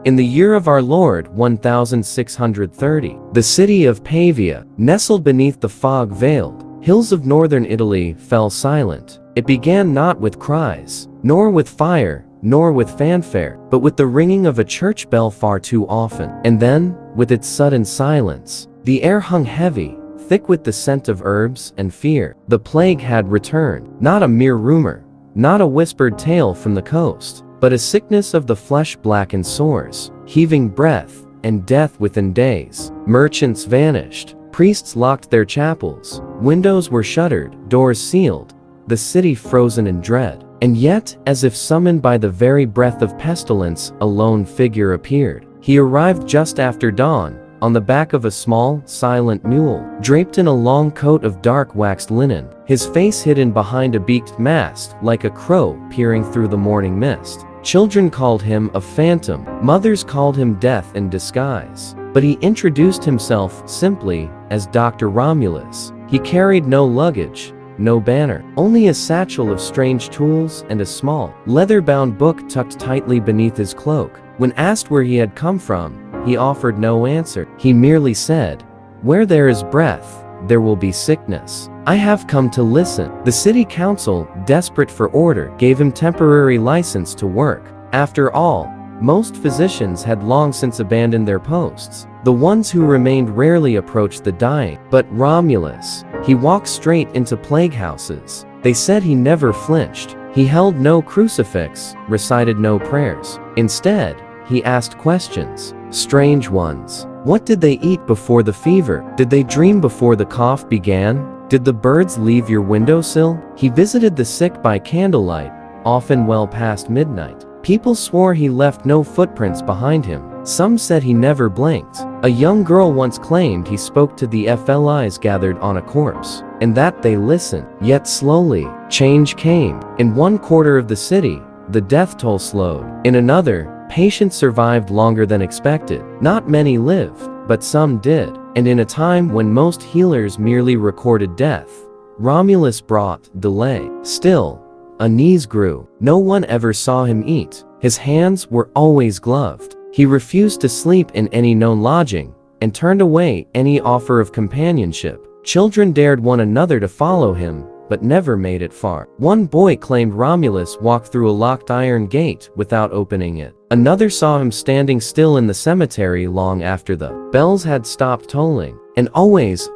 In the year of our Lord 1630, the city of Pavia, nestled beneath the fog-veiled hills of northern Italy, fell silent. It began not with cries, nor with fire, nor with fanfare, but with the ringing of a church bell far too often. And then, with its sudden silence, the air hung heavy, thick with the scent of herbs and fear. The plague had returned, not a mere rumor, not a whispered tale from the coast, but a sickness of the flesh-blackened sores, heaving breath, and death within days. Merchants vanished, priests locked their chapels, windows were shuttered, doors sealed, the city frozen in dread. And yet, as if summoned by the very breath of pestilence, a lone figure appeared. He arrived just after dawn, on the back of a small, silent mule, draped in a long coat of dark waxed linen, his face hidden behind a beaked mask, like a crow peering through the morning mist. Children called him a phantom, mothers called him death in disguise. But he introduced himself simply as Dr. Romulus. He carried no luggage, no banner, only a satchel of strange tools and a small, leather-bound book tucked tightly beneath his cloak. When asked where he had come from, he offered no answer. He merely said, "Where there is breath, there will be sickness. I have come to listen." The city council, desperate for order, gave him temporary license to work. After all, most physicians had long since abandoned their posts. The ones who remained rarely approached the dying. But Romulus, he walked straight into plague houses. They said he never flinched. He held no crucifix, recited no prayers. Instead, he asked questions, strange ones. What did they eat before the fever? Did they dream before the cough began? Did the birds leave your windowsill? He visited the sick by candlelight, often well past midnight. People swore he left no footprints behind him. Some said he never blinked. A young girl once claimed he spoke to the flies gathered on a corpse, and that they listened. Yet slowly, change came. In one quarter of the city, the death toll slowed. In another, patients survived longer than expected. Not many lived, but some did. And in a time when most healers merely recorded death, Romulus brought delay. Still, unease grew. No one ever saw him eat. His hands were always gloved. He refused to sleep in any known lodging, and turned away any offer of companionship. Children dared one another to follow him, but never made it far. One boy claimed Romulus walked through a locked iron gate without opening it. Another saw him standing still in the cemetery long after the bells had stopped tolling. And always,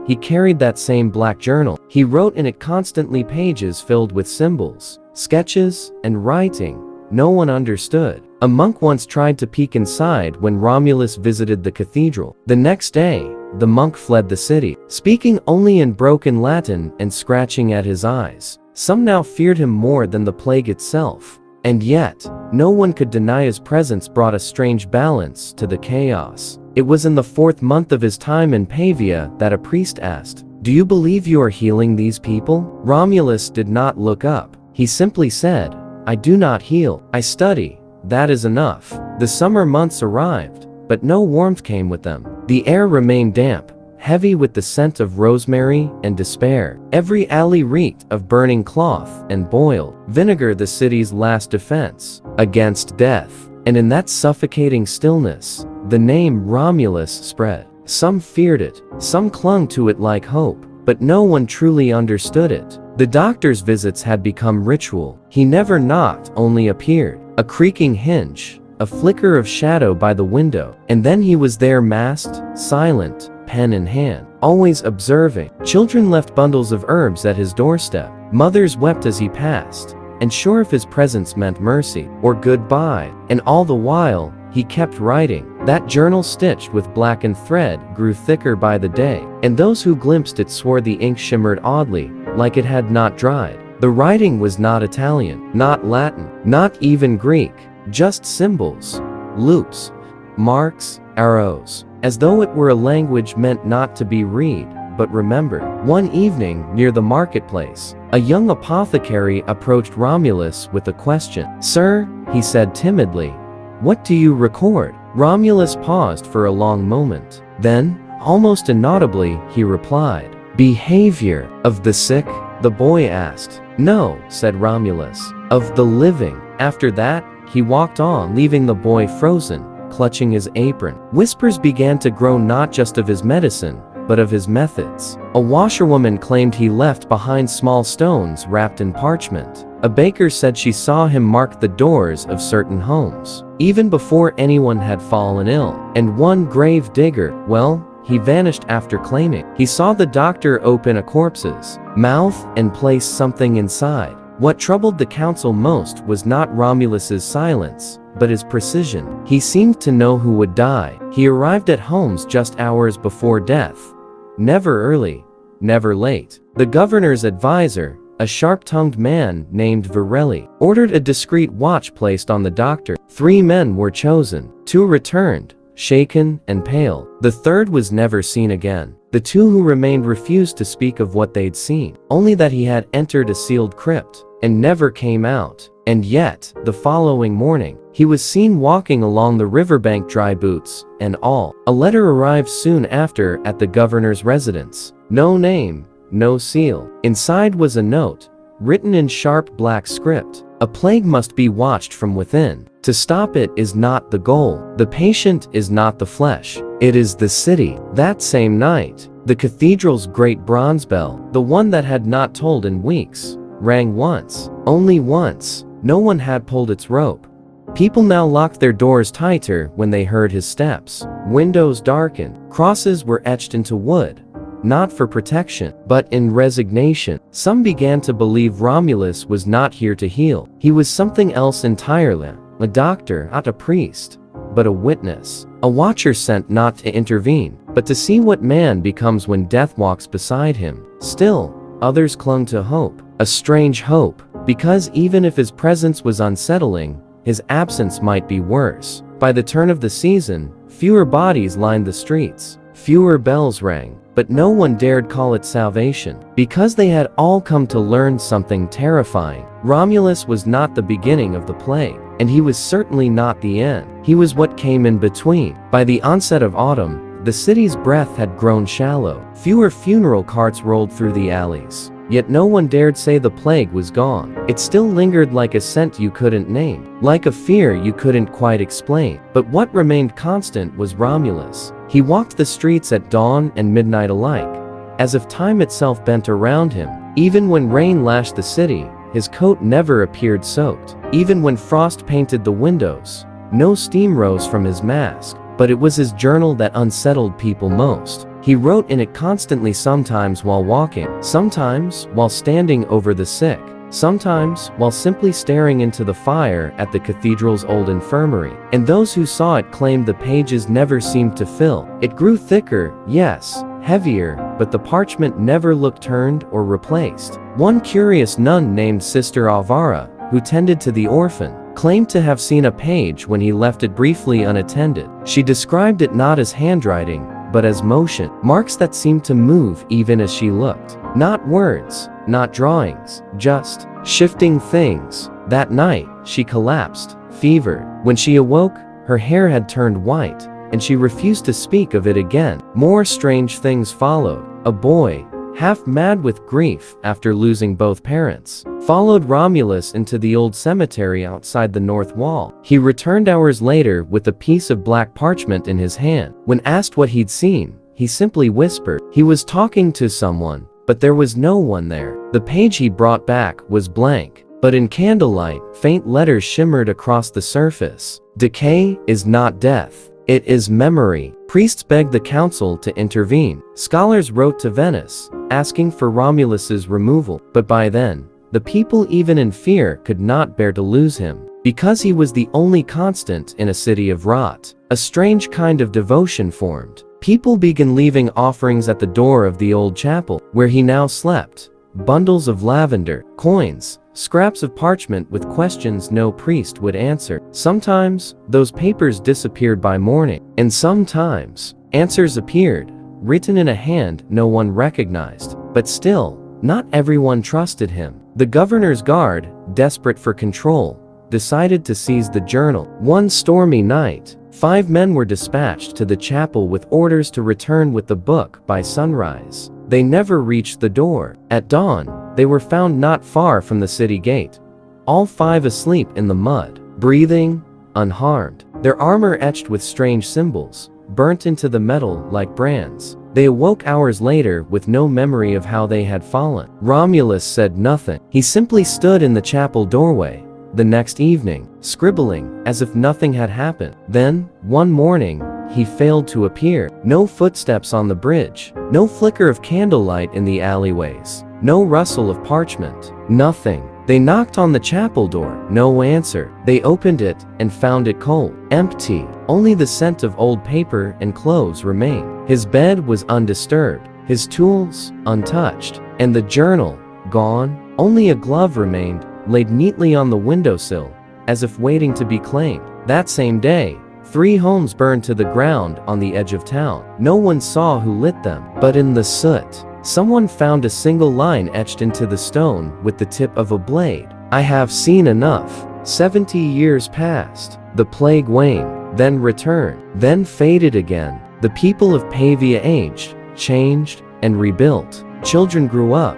he carried that same black journal. He wrote in it constantly pages filled with symbols, sketches, and writing no one understood. A monk once tried to peek inside when Romulus visited the cathedral. The next day, the monk fled the city, speaking only in broken Latin and scratching at his eyes. Some now feared him more than the plague itself. And yet, no one could deny his presence brought a strange balance to the chaos. It was in the 4th month of his time in Pavia that a priest asked, "Do you believe you are healing these people?" Romulus did not look up. He simply said, "I do not heal. I study. That is enough." The summer months arrived, but no warmth came with them. The air remained damp, heavy with the scent of rosemary and despair. Every alley reeked of burning cloth and boiled vinegar, the city's last defense against death. And in that suffocating stillness, the name Romulus spread. Some feared it, some clung to it like hope, but no one truly understood it. The doctor's visits had become ritual. He never knocked, only appeared. A creaking hinge, a flicker of shadow by the window, and then he was there, masked, silent, pen in hand, always observing. Children left bundles of herbs at his doorstep. Mothers wept as he passed, unsure if his presence meant mercy or goodbye. And all the while, he kept writing. That journal, stitched with blackened thread, grew thicker by the day, and those who glimpsed it swore the ink shimmered oddly, like it had not dried. The writing was not Italian, not Latin, not even Greek, just symbols, loops, marks, arrows, as though it were a language meant not to be read, but remembered. One evening, near the marketplace, a young apothecary approached Romulus with a question. "Sir," he said timidly, "what do you record?" Romulus paused for a long moment. Then, almost inaudibly, he replied, "Behavior of the sick?" The boy asked. "No," said Romulus, "of the living." After that, he walked on, leaving the boy frozen, clutching his apron. Whispers began to grow, not just of his medicine, but of his methods. A washerwoman claimed he left behind small stones wrapped in parchment. A baker said she saw him mark the doors of certain homes, even before anyone had fallen ill. And one grave digger, well, he vanished after claiming he saw the doctor open a corpse's mouth and place something inside. What troubled the council most was not Romulus's silence, but his precision. He seemed to know who would die. He arrived at homes just hours before death. Never early, never late. The governor's advisor, a sharp-tongued man named Varelli, ordered a discreet watch placed on the doctor. 3 men were chosen. 2 returned, shaken and pale. The third was never seen again. The 2 who remained refused to speak of what they'd seen, only that he had entered a sealed crypt and never came out. And yet, the following morning, he was seen walking along the riverbank, dry boots and all. A letter arrived soon after at the governor's residence. No name, no seal. Inside was a note, written in sharp black script. A plague must be watched from within. To stop it is not the goal. The patient is not the flesh. It is the city. That same night, the cathedral's great bronze bell, the one that had not tolled in weeks, rang once. Only once. No one had pulled its rope. People now locked their doors tighter when they heard his steps. Windows darkened. Crosses were etched into wood, not for protection, but in resignation. Some began to believe Romulus was not here to heal. He was something else entirely. A doctor, not a priest, but a witness. A watcher sent not to intervene, but to see what man becomes when death walks beside him. Still, others clung to hope. A strange hope, because even if his presence was unsettling, his absence might be worse. By the turn of the season, fewer bodies lined the streets, fewer bells rang, but no one dared call it salvation, because they had all come to learn something terrifying. Romulus was not the beginning of the plague, and he was certainly not the end. He was what came in between. By the onset of autumn, the city's breath had grown shallow. Fewer funeral carts rolled through the alleys. Yet no one dared say the plague was gone. It still lingered, like a scent you couldn't name, like a fear you couldn't quite explain. But what remained constant was Romulus. He walked the streets at dawn and midnight alike, as if time itself bent around him. Even when rain lashed the city, his coat never appeared soaked. Even when frost painted the windows, no steam rose from his mask. But it was his journal that unsettled people most. He wrote in it constantly, sometimes while walking, sometimes while standing over the sick, sometimes while simply staring into the fire at the cathedral's old infirmary. And those who saw it claimed the pages never seemed to fill. It grew thicker, yes, heavier, but the parchment never looked turned or replaced. One curious nun named Sister Alvara, who tended to the orphan, claimed to have seen a page when he left it briefly unattended. She described it not as handwriting, but as motion, marks that seemed to move even as she looked. Not words, not drawings, just shifting things. That night, she collapsed, fevered. When she awoke, her hair had turned white, and she refused to speak of it again. More strange things followed. A boy, half mad with grief after losing both parents, followed Romulus into the old cemetery outside the north wall. He returned hours later with a piece of black parchment in his hand. When asked what he'd seen, he simply whispered he was talking to someone, but there was no one there. The page he brought back was blank, but in candlelight, faint letters shimmered across the surface. Decay is not death. It is memory. Priests begged the council to intervene. Scholars wrote to Venice, asking for Romulus's removal. But by then, the people, even in fear, could not bear to lose him, because he was the only constant in a city of rot. A strange kind of devotion formed. People began leaving offerings at the door of the old chapel, where he now slept. Bundles of lavender, coins, scraps of parchment with questions no priest would answer. Sometimes, those papers disappeared by morning, and sometimes, answers appeared, written in a hand no one recognized. But still, not everyone trusted him. The governor's guard, desperate for control, decided to seize the journal. One stormy night, 5 men were dispatched to the chapel with orders to return with the book by sunrise. They never reached the door. At dawn, they were found not far from the city gate, all 5 asleep in the mud. breathing, unharmed. Their armor etched with strange symbols, burnt into the metal like brands. They awoke hours later with no memory of how they had fallen. Romulus said nothing. He simply stood in the chapel doorway the next evening, scribbling as if nothing had happened. Then, one morning, he failed to appear. No footsteps on the bridge, no flicker of candlelight in the alleyways, no rustle of parchment, nothing. They knocked on the chapel door, no answer. They opened it and found it cold, empty. Only the scent of old paper and clothes remained. His bed was undisturbed, his tools untouched, and the journal gone. Only a glove remained, laid neatly on the windowsill, as if waiting to be claimed. That same day, 3 homes burned to the ground on the edge of town. No one saw who lit them, but in the soot, someone found a single line etched into the stone with the tip of a blade. I have seen enough. 70 years passed. The plague waned, then returned, then faded again. The people of Pavia aged, changed, and rebuilt. Children grew up,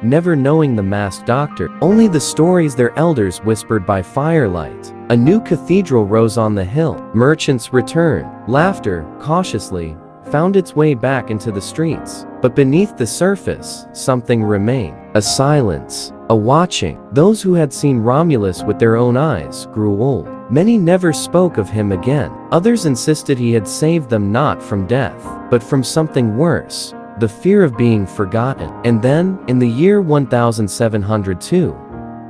never knowing the masked doctor, only the stories their elders whispered by firelight. A new cathedral rose on the hill. Merchants returned. Laughter, cautiously, found its way back into the streets. But beneath the surface, something remained. A silence, a watching. Those who had seen Romulus with their own eyes grew old. Many never spoke of him again. Others insisted he had saved them not from death, but from something worse. The fear of being forgotten. And then, in the year 1702,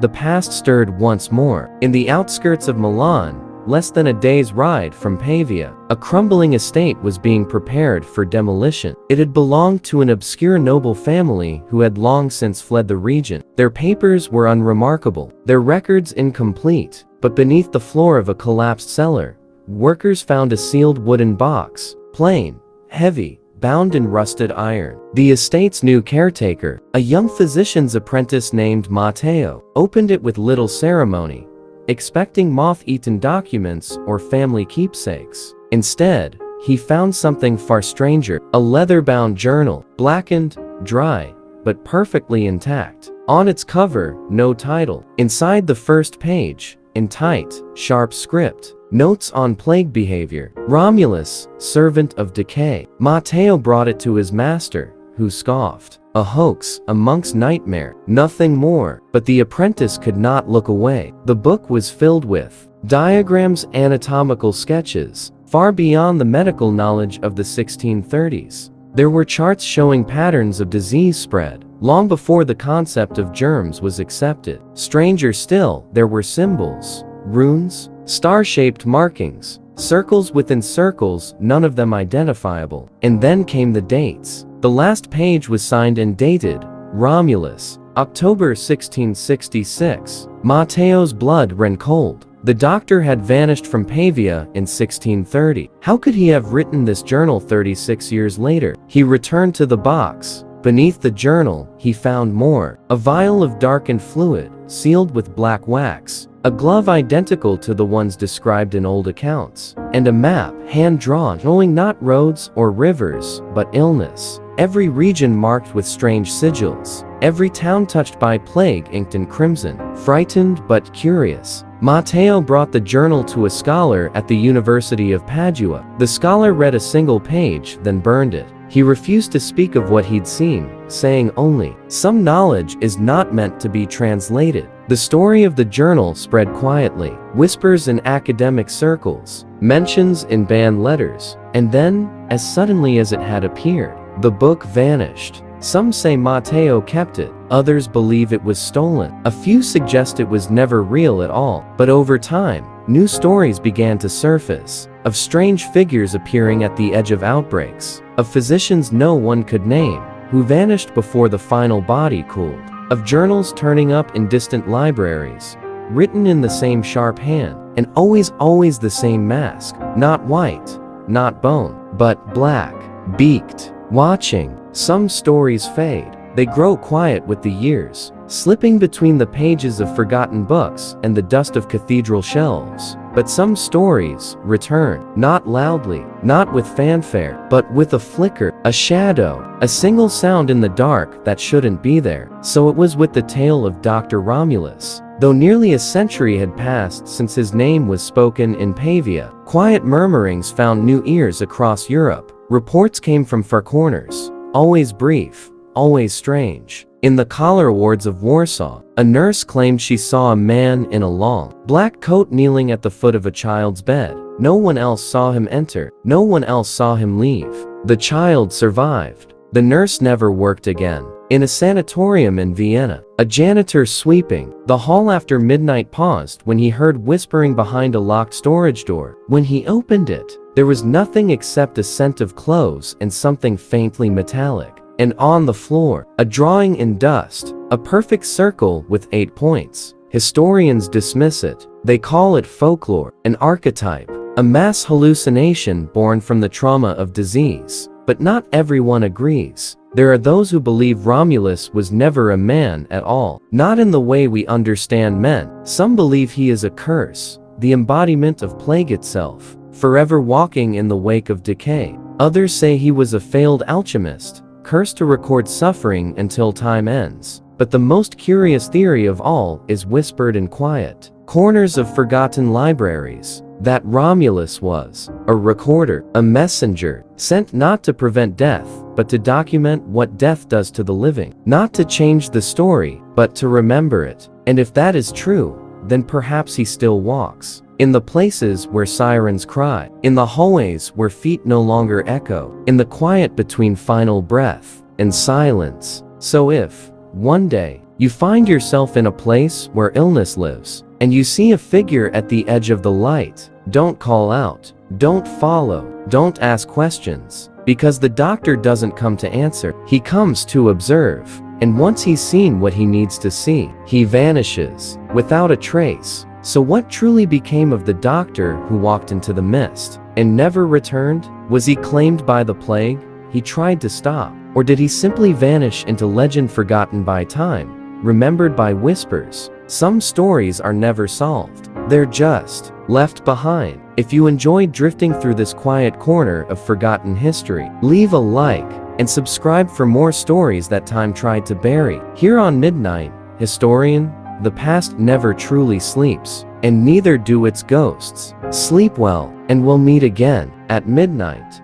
the past stirred once more. In the outskirts of Milan, less than a day's ride from Pavia, a crumbling estate was being prepared for demolition. It had belonged to an obscure noble family who had long since fled the region. Their papers were unremarkable, their records incomplete, but beneath the floor of a collapsed cellar, workers found a sealed wooden box, plain, heavy, bound in rusted iron. The estate's new caretaker, a young physician's apprentice named Matteo, opened it with little ceremony, expecting moth-eaten documents or family keepsakes. Instead, he found something far stranger, a leather-bound journal, blackened, dry, but perfectly intact. On its cover, no title. Inside the first page, in tight, sharp script, notes on plague behavior. Romulus, servant of decay. Matteo brought it to his master, who scoffed. A hoax, a monk's nightmare, nothing more. But the apprentice could not look away. The book was filled with diagrams, anatomical sketches, far beyond the medical knowledge of the 1630s. There were charts showing patterns of disease spread, long before the concept of germs was accepted. Stranger still, there were symbols, runes, star-shaped markings, circles within circles, none of them identifiable. And then came the dates. The last page was signed and dated, Romulus, October 1666. Matteo's blood ran cold. The doctor had vanished from Pavia in 1630. How could he have written this journal 36 years later? He returned to the box. Beneath the journal, he found more. A vial of darkened fluid, sealed with black wax. A glove identical to the ones described in old accounts. And a map, hand-drawn, showing not roads or rivers, but illness. Every region marked with strange sigils. Every town touched by plague inked in crimson. Frightened but curious, Matteo brought the journal to a scholar at the University of Padua. The scholar read a single page, then burned it. He refused to speak of what he'd seen, saying only, "Some knowledge is not meant to be translated." The story of the journal spread quietly, whispers in academic circles, mentions in banned letters, and then, as suddenly as it had appeared, the book vanished. Some say Matteo kept it, others believe it was stolen. A few suggest it was never real at all. But over time, new stories began to surface, of strange figures appearing at the edge of outbreaks, of physicians no one could name, who vanished before the final body cooled, of journals turning up in distant libraries, written in the same sharp hand, and always the same mask, not white, not bone, but black, beaked, watching. Some stories fade. They grow quiet with the years, slipping between the pages of forgotten books and the dust of cathedral shelves. But some stories return, not loudly, not with fanfare, but with a flicker, a shadow, a single sound in the dark that shouldn't be there. So it was with the tale of Dr. Romulus. Though nearly a century had passed since his name was spoken in Pavia, quiet murmurings found new ears across Europe. Reports came from far corners, always brief, always strange. In the collar wards of Warsaw, a nurse claimed she saw a man in a long, black coat kneeling at the foot of a child's bed. No one else saw him enter, no one else saw him leave. The child survived. The nurse never worked again. In a sanatorium in Vienna, a janitor sweeping the hall after midnight paused when he heard whispering behind a locked storage door. When he opened it, there was nothing except a scent of clothes and something faintly metallic. And on the floor, a drawing in dust, a perfect circle with 8 points. Historians dismiss it. They call it folklore, an archetype, a mass hallucination born from the trauma of disease. But not everyone agrees. There are those who believe Romulus was never a man at all, not in the way we understand men. Some believe he is a curse, the embodiment of plague itself, forever walking in the wake of decay. Others say he was a failed alchemist, cursed to record suffering until time ends. But the most curious theory of all is whispered in quiet corners of forgotten libraries, that Romulus was a recorder, a messenger, sent not to prevent death, but to document what death does to the living, not to change the story, but to remember it. And if that is true, then perhaps he still walks. In the places where sirens cry, in the hallways where feet no longer echo, in the quiet between final breath and silence. So if, one day, you find yourself in a place where illness lives, and you see a figure at the edge of the light, don't call out, don't follow, don't ask questions, because the doctor doesn't come to answer, he comes to observe. And once he's seen what he needs to see, he vanishes, without a trace. So what truly became of the doctor who walked into the mist and never returned? Was he claimed by the plague he tried to stop? Or did he simply vanish into legend, forgotten by time, remembered by whispers? Some stories are never solved. They're just left behind. If you enjoyed drifting through this quiet corner of forgotten history, leave a like and subscribe for more stories that time tried to bury. Here on Midnight Historian, the past never truly sleeps, and neither do its ghosts. Sleep well, and we'll meet again at midnight.